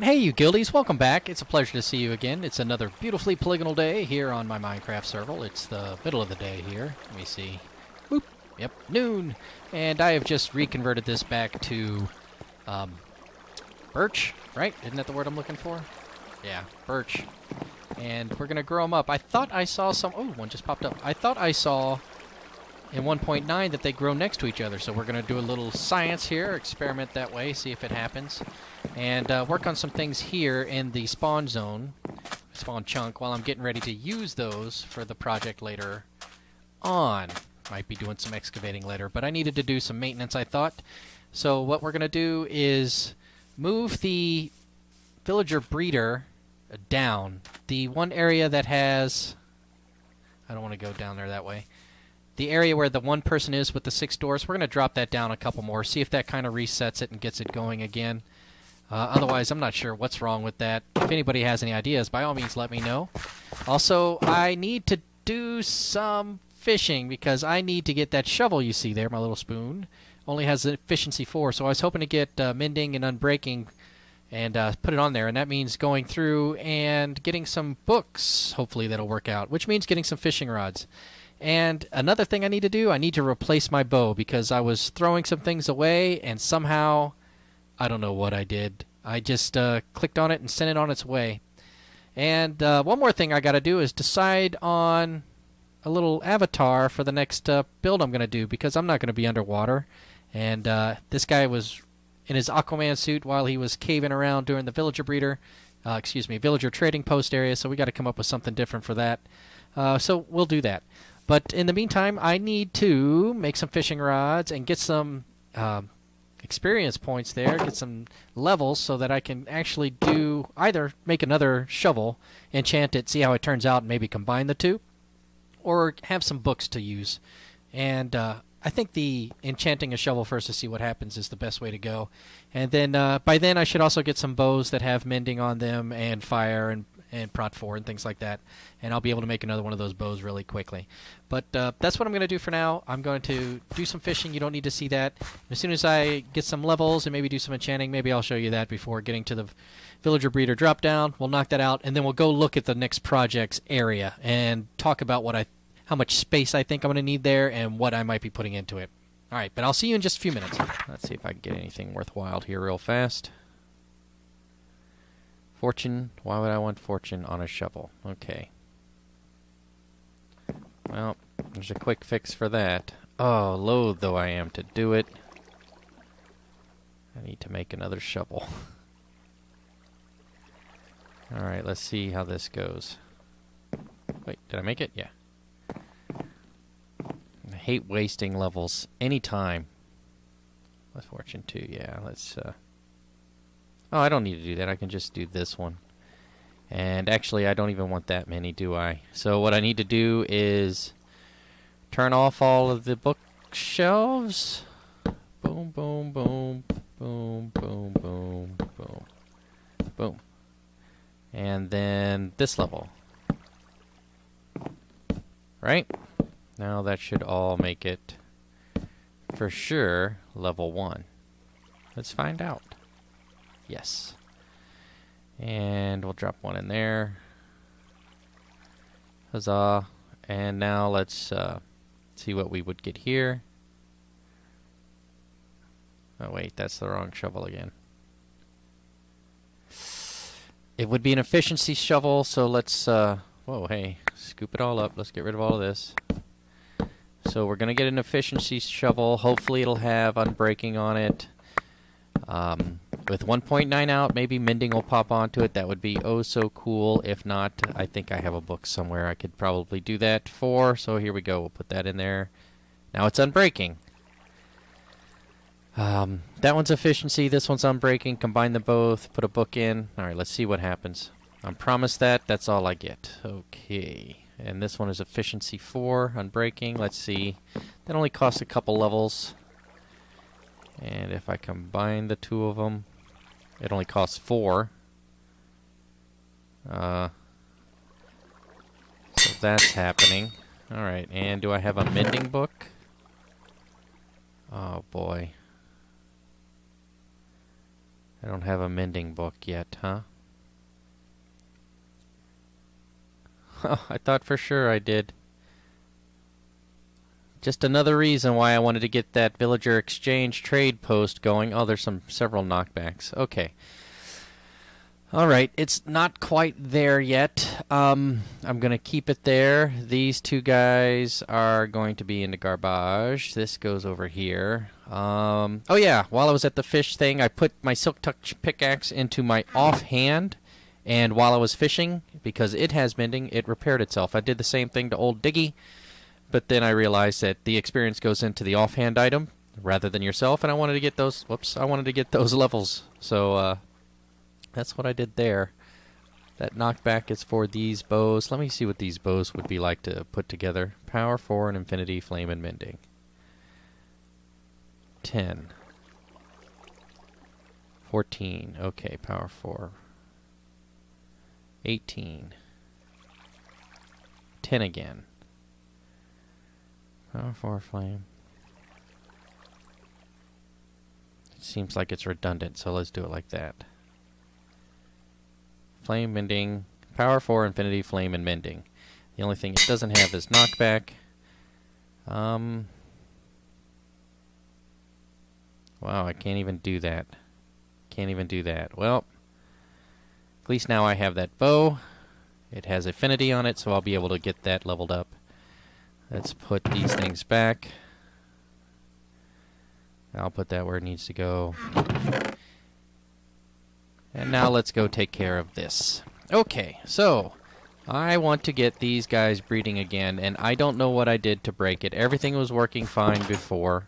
Hey you guildies, welcome back. It's a pleasure to see you again. It's another beautifully polygonal day here on my Minecraft server. It's the middle of the day here. Let me see. Boop. Yep, noon. And I have just reconverted this back to birch, right? Isn't that the word I'm looking for? Yeah, birch. And we're going to grow them up. I thought I saw some... Oh, one just popped up. I thought I saw in 1.9 that they grow next to each other. So we're going to do a little science here, experiment that way, see if it happens. And work on some things here in the spawn zone, spawn chunk, while I'm getting ready to use those for the project later on. Might be doing some excavating later, but I needed to do some maintenance, I thought. So what we're going to do is move the villager breeder down. The one area that has... I don't want to go down there that way. The area where the one person is with the 6 doors, we're going to drop that down a couple more, see if that kind of resets it and gets it going again. Otherwise, I'm not sure what's wrong with that. If anybody has any ideas, by all means, let me know. Also, I need to do some fishing because I need to get that shovel you see there, my little spoon. Only has efficiency 4, so I was hoping to get mending and unbreaking and put it on there. And that means going through and getting some books. Hopefully that'll work out, which means getting some fishing rods. And another thing I need to do, I need to replace my bow because I was throwing some things away and somehow... I don't know what I did. I just clicked on it and sent it on its way. And one more thing I got to do is decide on a little avatar for the next build I'm going to do because I'm not going to be underwater. And this guy was in his Aquaman suit while he was caving around during the villager breeder, villager trading post area. So we got to come up with something different for that. So we'll do that. But in the meantime, I need to make some fishing rods and get some... experience points there, get some levels so that I can actually do either make another shovel, enchant it, see how it turns out, and maybe combine the two, or have some books to use. And I think the enchanting a shovel first to see what happens is the best way to go. And then by then I should also get some bows that have mending on them and fire and prot 4 and things like that. And I'll be able to make another one of those bows really quickly. But that's what I'm going to do for now. I'm going to do some fishing. You don't need to see that. As soon as I get some levels and maybe do some enchanting, maybe I'll show you that before getting to the villager breeder drop down. We'll knock that out, and then we'll go look at the next project's area and talk about how much space I think I'm going to need there and what I might be putting into it. All right, but I'll see you in just a few minutes. Let's see if I can get anything worthwhile here real fast. Fortune. Why would I want fortune on a shovel? Okay. Well, there's a quick fix for that. Oh, loath though I am to do it. I need to make another shovel. Alright, let's see how this goes. Wait, did I make it? Yeah. I hate wasting levels anytime. With fortune 2, yeah, let's... Oh, I don't need to do that. I can just do this one. And actually, I don't even want that many, do I? So what I need to do is turn off all of the bookshelves. Boom, boom, boom, boom, boom, boom, boom, boom. And then this level. Right? Now that should all make it, for sure, level 1. Let's find out. Yes. And we'll drop one in there. Huzzah. And now let's see what we would get here. Oh wait, that's the wrong shovel again. It would be an efficiency shovel, so let's whoa, hey, scoop it all up. Let's get rid of all of this. So we're gonna get an efficiency shovel. Hopefully it'll have unbreaking on it. With 1.9 out, maybe mending will pop onto it. That would be oh so cool. If not, I think I have a book somewhere I could probably do that for. So here we go. We'll put that in there. Now it's unbreaking. That one's efficiency. This one's unbreaking. Combine them both. Put a book in. All right, let's see what happens. I'm promised that. That's all I get. Okay. And this one is efficiency 4, unbreaking. Let's see. That only costs a couple levels. And if I combine the two of them, it only costs 4. So that's happening. Alright, and do I have a mending book? Oh boy. I don't have a mending book yet, huh? I thought for sure I did. Just another reason why I wanted to get that villager exchange trade post going. Oh, there's several knockbacks. Okay. All right, it's not quite there yet. I'm going to keep it there. These two guys are going to be in the garbage. This goes over here. Oh, yeah, while I was at the fish thing, I put my Silk Touch pickaxe into my offhand, and while I was fishing, because it has mending, it repaired itself. I did the same thing to Old Diggy, but then I realized that the experience goes into the offhand item rather than yourself, and I wanted to get those, I wanted to get those levels, so, that's what I did there. That knockback is for these bows. Let me see what these bows would be like to put together. Power 4 and Infinity, Flame, and Mending. 10. 14. Okay, Power 4. 18. 10 again. Power 4, Flame. It seems like it's redundant, so let's do it like that. Flame, Mending, Power 4, Infinity, Flame, and Mending. The only thing it doesn't have is knockback. Wow, I can't even do that. Can't even do that. Well, at least now I have that bow. It has affinity on it, so I'll be able to get that leveled up. Let's put these things back. I'll put that where it needs to go. And now let's go take care of this. Okay, so I want to get these guys breeding again, and I don't know what I did to break it. Everything was working fine before.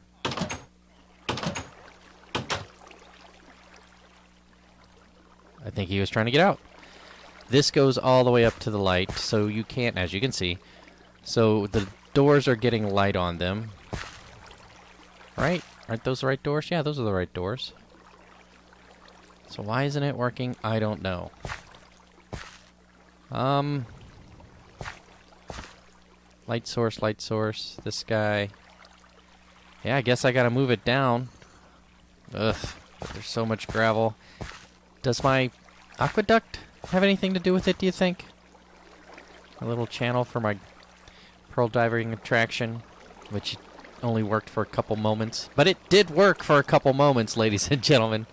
I think he was trying to get out. This goes all the way up to the light, so you can't, as you can see. So the doors are getting light on them. Right? Aren't those the right doors? Yeah, those are the right doors. So why isn't it working? I don't know. Light source, this guy. Yeah, I guess I gotta move it down. Ugh, there's so much gravel. Does my aqueduct have anything to do with it, do you think? A little channel for my pearl diving attraction, which only worked for a couple moments. But it did work for a couple moments, ladies and gentlemen.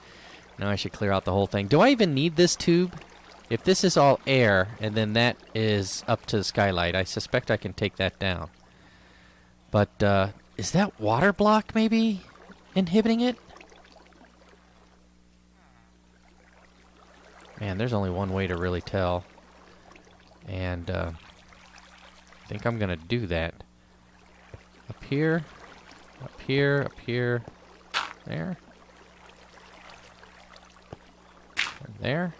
Now I should clear out the whole thing. Do I even need this tube? If this is all air, and then that is up to the skylight, I suspect I can take that down. But, is that water block maybe inhibiting it? Man, there's only one way to really tell. And, I think I'm gonna do that. Up here, up here, up here, there. There.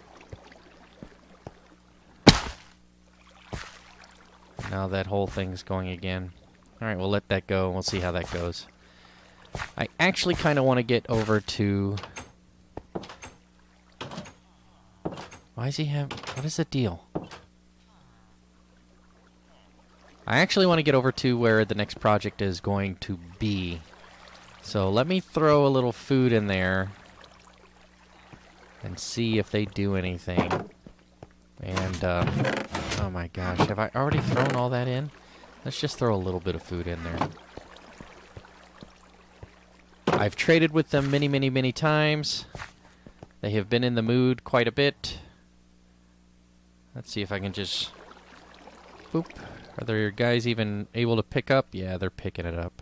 Now that whole thing's going again. Alright, we'll let that go and we'll see how that goes. I actually kind of want to get over to... Why does he have... What is the deal? I actually want to get over to where the next project is going to be. So let me throw a little food in there and see if they do anything. And, oh my gosh, have I already thrown all that in? Let's just throw a little bit of food in there. I've traded with them many, many, many times. They have been in the mood quite a bit. Let's see if I can just... Boop. Are there guys even able to pick up? Yeah, they're picking it up.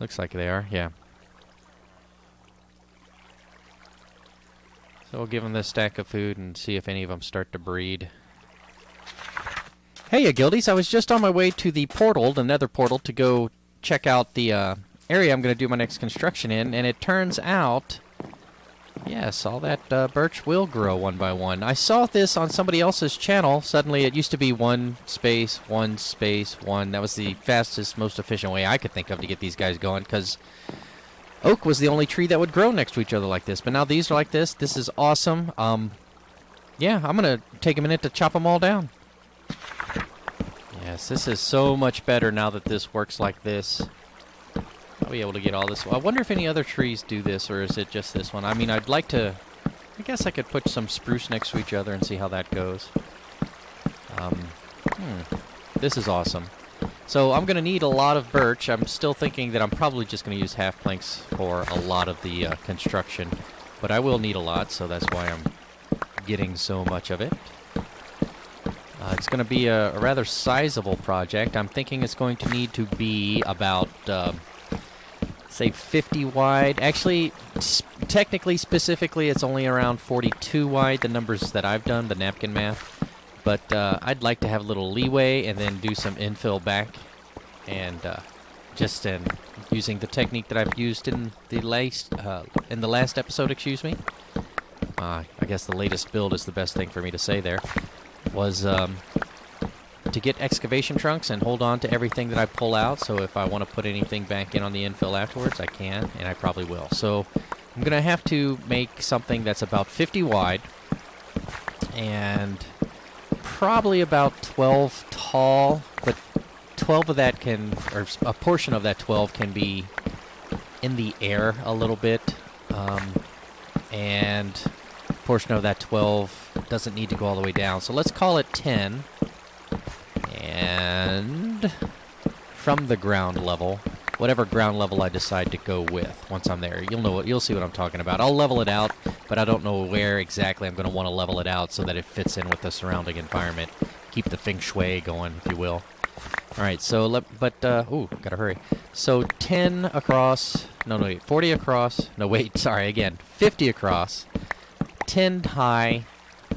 Looks like they are, yeah. So we'll give them this stack of food and see if any of them start to breed. Hey, guildies, I was just on my way to the portal, the nether portal, to go check out the area I'm going to do my next construction in, and it turns out, yes, all that birch will grow one by one. I saw this on somebody else's channel. Suddenly it used to be 1 space, 1 space, 1. That was the fastest, most efficient way I could think of to get these guys going, because oak was the only tree that would grow next to each other like this. But now these are like this. This is awesome. Yeah, I'm going to take a minute to chop them all down. Yes, this is so much better now that this works like this. I'll be able to get all this. I wonder if any other trees do this, or is it just this one? I mean, I'd like to... I guess I could put some spruce next to each other and see how that goes. This is awesome. So I'm going to need a lot of birch. I'm still thinking that I'm probably just going to use half planks for a lot of the construction. But I will need a lot, so that's why I'm getting so much of it. It's going to be a rather sizable project. I'm thinking it's going to need to be about, say, 50 wide. Actually, technically, specifically, it's only around 42 wide, the numbers that I've done, the napkin math. But I'd like to have a little leeway and then do some infill back. And just using the technique that I've used in the last episode, excuse me. I guess the latest build is the best thing for me to say there. Was to get excavation trunks and hold on to everything that I pull out. So if I want to put anything back in on the infill afterwards, I can, and I probably will. So I'm going to have to make something that's about 50 wide and probably about 12 tall, but 12 of that can, or a portion of that 12 can be in the air a little bit, and a portion of that 12 doesn't need to go all the way down. So let's call it 10, and from the ground level, whatever ground level I decide to go with once I'm there, you'll see what I'm talking about. I'll level it out, but I don't know where exactly I'm going to want to level it out so that it fits in with the surrounding environment. Keep the feng shui going, if you will. All right, so gotta hurry. So 10 across, no, wait, 40 across, no, wait, sorry, again, 50 across, 10 high,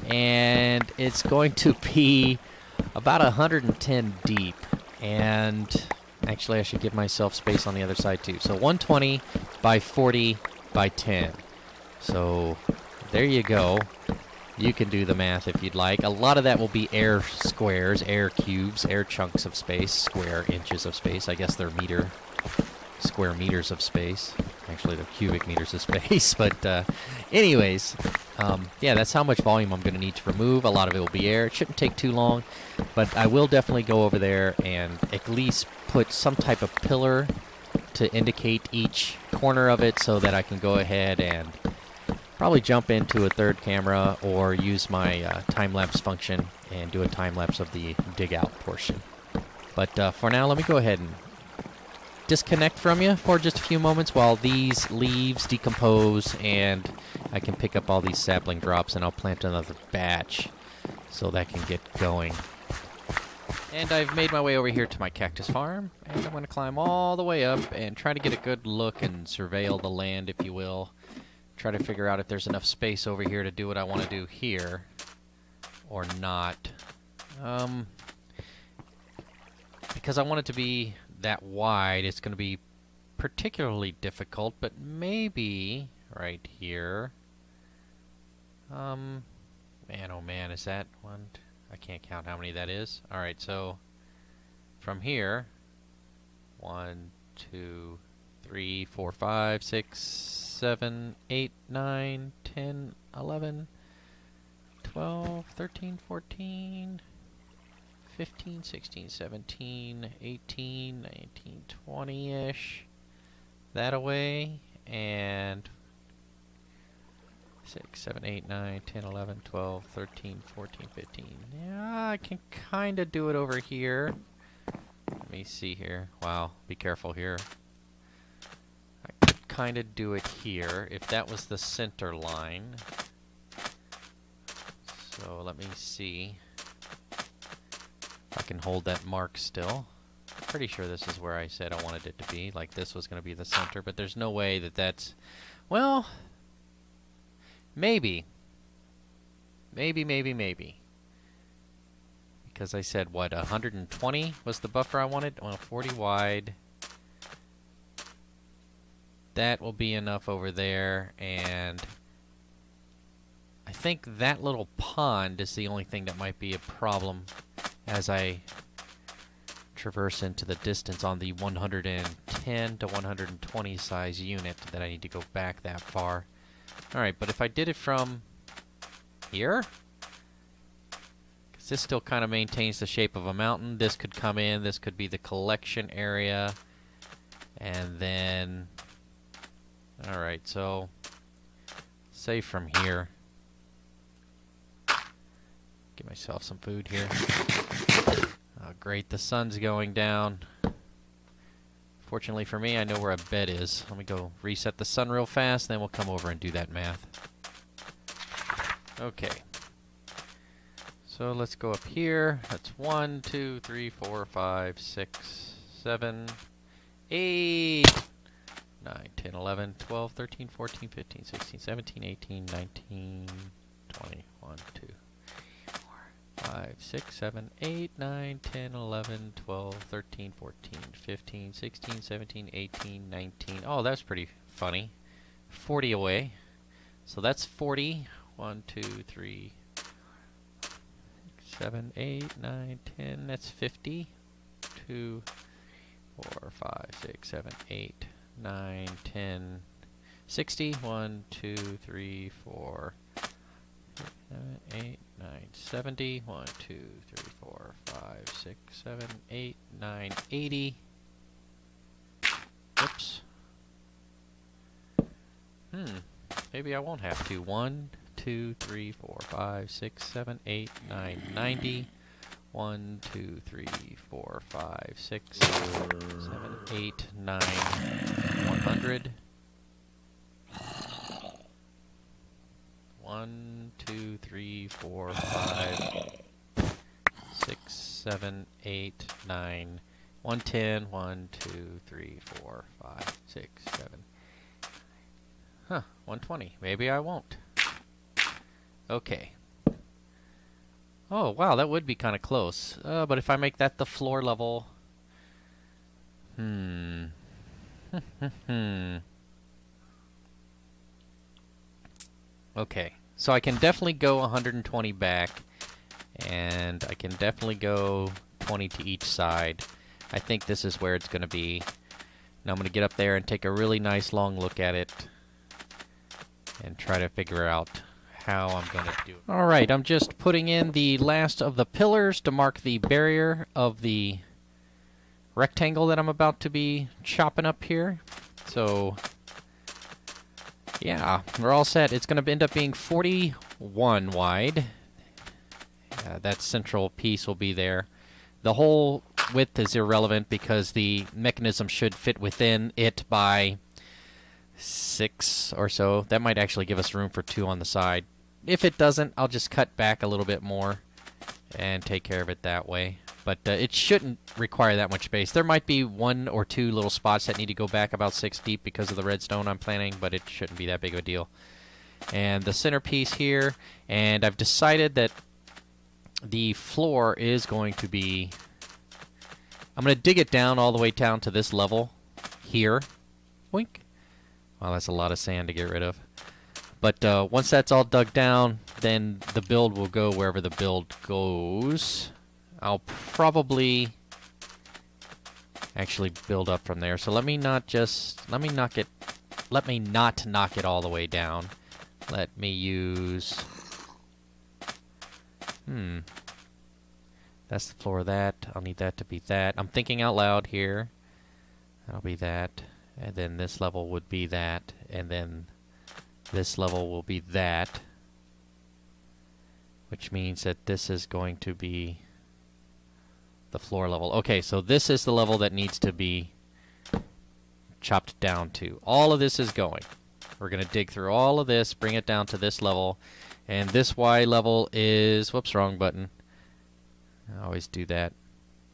and it's going to be about 110 deep, and actually I should give myself space on the other side too. So 120 by 40 by 10. So there you go. You can do the math if you'd like. A lot of that will be air squares, air cubes, air chunks of space, square inches of space. I guess they're square meters of space. Actually, they're cubic meters of space. But anyways, yeah, that's how much volume I'm going to need to remove. A lot of it will be air. It shouldn't take too long. But I will definitely go over there and at least put some type of pillar to indicate each corner of it so that I can go ahead and probably jump into a third camera or use my time-lapse function and do a time-lapse of the dig-out portion. But for now, let me go ahead and disconnect from you for just a few moments while these leaves decompose and I can pick up all these sapling drops and I'll plant another batch so that can get going. And I've made my way over here to my cactus farm, and I'm going to climb all the way up and try to get a good look and surveil the land, if you will. Try to figure out if there's enough space over here to do what I want to do here or not. Because I want it to be that wide, it's going to be particularly difficult, but maybe right here. Man, oh man, is that one? I can't count how many that is. Alright, so from here, 1, 2, 3, 4, 5, 6, 7, 8, 9, 10, 11, 12, 13, 14, 15, 16, 17, 18, 19, 20-ish. That away, and 6, 7, 8, 9, 10, 11, 12, 13, 14, 15. Yeah, I can kind of do it over here. Let me see here. Wow, be careful here. I could kind of do it here if that was the center line. So let me see if I can hold that mark still. Pretty sure this is where I said I wanted it to be. Like this was going to be the center, but there's no way that that's... Well... Maybe. Maybe. Because I said, what, 120 was the buffer I wanted? Well, 40 wide. That will be enough over there, and I think that little pond is the only thing that might be a problem as I traverse into the distance on the 110 to 120 size unit that I need to go back that far. Alright, but if I did it from here, because this still kind of maintains the shape of a mountain, this could come in, this could be the collection area, And then, all right, so say from here, get myself some food here. Oh, great, the sun's going down. Fortunately for me, I know where a bed is. Let me go reset the sun real fast, then we'll come over and do that math. Okay. So let's go up here. That's 1, 2, 3, 4, 5, 6, 7, 8, 9, 10, 11, 12, 13, 14, 15, 16, 17, 18, 19, 20, 1, 2, 5, 6, 7, 8, 9, 10, 11, 12, 13, 14, 15, 16, 17, 18, 19. Oh, that's pretty funny. 40 away. So that's 40. 1, 2, 3, 7, 8, 9, 10. That's 50. 2, 4, 5, 6, 7, 8, 9, 10, 60. 1, 2, 3, 4, 7, 8, 9, 70. 1, 2, 3, 4, 5, 6, 7, 8, 9, 80. Oops. Maybe I won't have to. 1, 2, 3, 4, 5, 6, 7, 8, 9, 90. 1, 2, 3, 4, 5, 6, 7, 8, 9, 100. 1, 2, 3, 4, 5, 6, 7, 8, 9, 110. 1, 2, 3, 4, 5, 6, 7. 120. Maybe I won't. Okay. Oh, wow, that would be kind of close. But if I make that the floor level... Okay, so I can definitely go 120 back, and I can definitely go 20 to each side. I think this is where it's going to be. Now I'm going to get up there and take a really nice long look at it and try to figure out how I'm going to do it. Alright, I'm just putting in the last of the pillars to mark the barrier of the rectangle that I'm about to be chopping up here. So, yeah, we're all set. It's going to end up being 41 wide. That central piece will be there. The whole width is irrelevant because the mechanism should fit within it by 6 or so. That might actually give us room for 2 on the side. If it doesn't, I'll just cut back a little bit more and take care of it that way. But it shouldn't require that much space. There might be 1 or 2 little spots that need to go back about 6 deep because of the redstone I'm planning, but it shouldn't be that big of a deal. And the centerpiece here, and I've decided that the floor is going to be... I'm going to dig it down all the way down to this level here. Wink. Wow, that's a lot of sand to get rid of. But once that's all dug down, then the build will go wherever the build goes. I'll probably actually build up from there. So let me not knock it all the way down. Let me use... That's the floor of that. I'll need that to be that. I'm thinking out loud here. That'll be that. And then this level would be that. And then this level will be that. Which means that this is going to be the floor level. Okay, so this is the level that needs to be chopped down to. All of this is going. We're going to dig through all of this, bring it down to this level. And this Y level is... Whoops, wrong button. I always do that.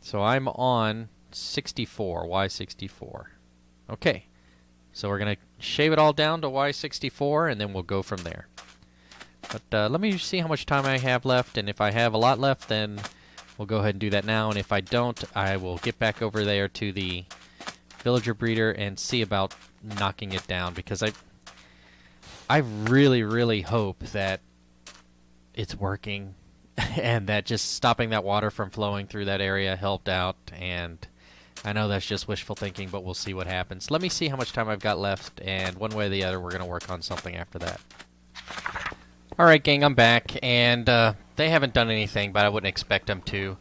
So I'm on 64, Y64. Okay. So we're going to shave it all down to Y64, and then we'll go from there. But let me see how much time I have left, and if I have a lot left, then we'll go ahead and do that now. And if I don't, I will get back over there to the villager breeder and see about knocking it down, because I really, really hope that it's working and that just stopping that water from flowing through that area helped out. And I know that's just wishful thinking, but we'll see what happens. Let me see how much time I've got left, and one way or the other, we're going to work on something after that. Alright, gang, I'm back, and they haven't done anything, but I wouldn't expect them to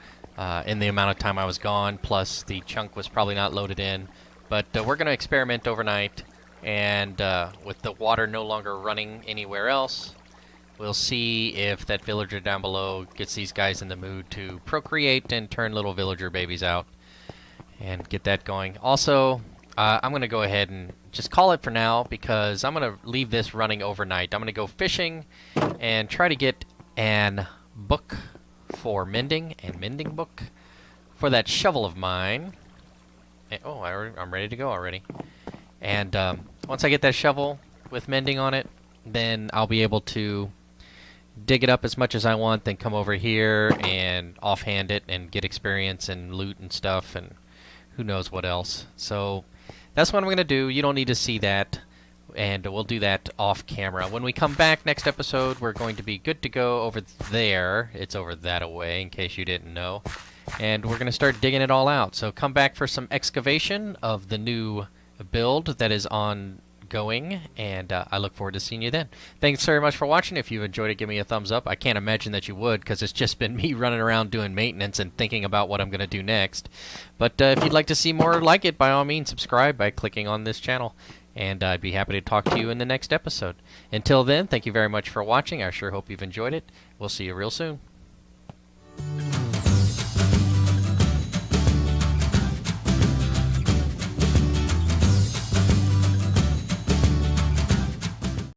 in the amount of time I was gone, plus the chunk was probably not loaded in. But we're going to experiment overnight, and with the water no longer running anywhere else, we'll see if that villager down below gets these guys in the mood to procreate and turn little villager babies out and get that going. Also, I'm going to go ahead and just call it for now because I'm going to leave this running overnight. I'm going to go fishing and try to get an book for mending and mending book for that shovel of mine. And, oh, I'm ready to go already. And once I get that shovel with mending on it, then I'll be able to dig it up as much as I want, then come over here and offhand it and get experience and loot and stuff and who knows what else. So that's what I'm going to do. You don't need to see that, and we'll do that off camera. When we come back next episode, we're going to be good to go over there. It's over that away, in case you didn't know. And we're going to start digging it all out. So come back for some excavation of the new build that is ongoing, and I look forward to seeing you then. Thanks very much for watching. If you enjoyed it, give me a thumbs up. I can't imagine that you would, because it's just been me running around doing maintenance and thinking about what I'm going to do next. But if you'd like to see more like it, by all means, subscribe by clicking on this channel. And I'd be happy to talk to you in the next episode. Until then, thank you very much for watching. I sure hope you've enjoyed it. We'll see you real soon.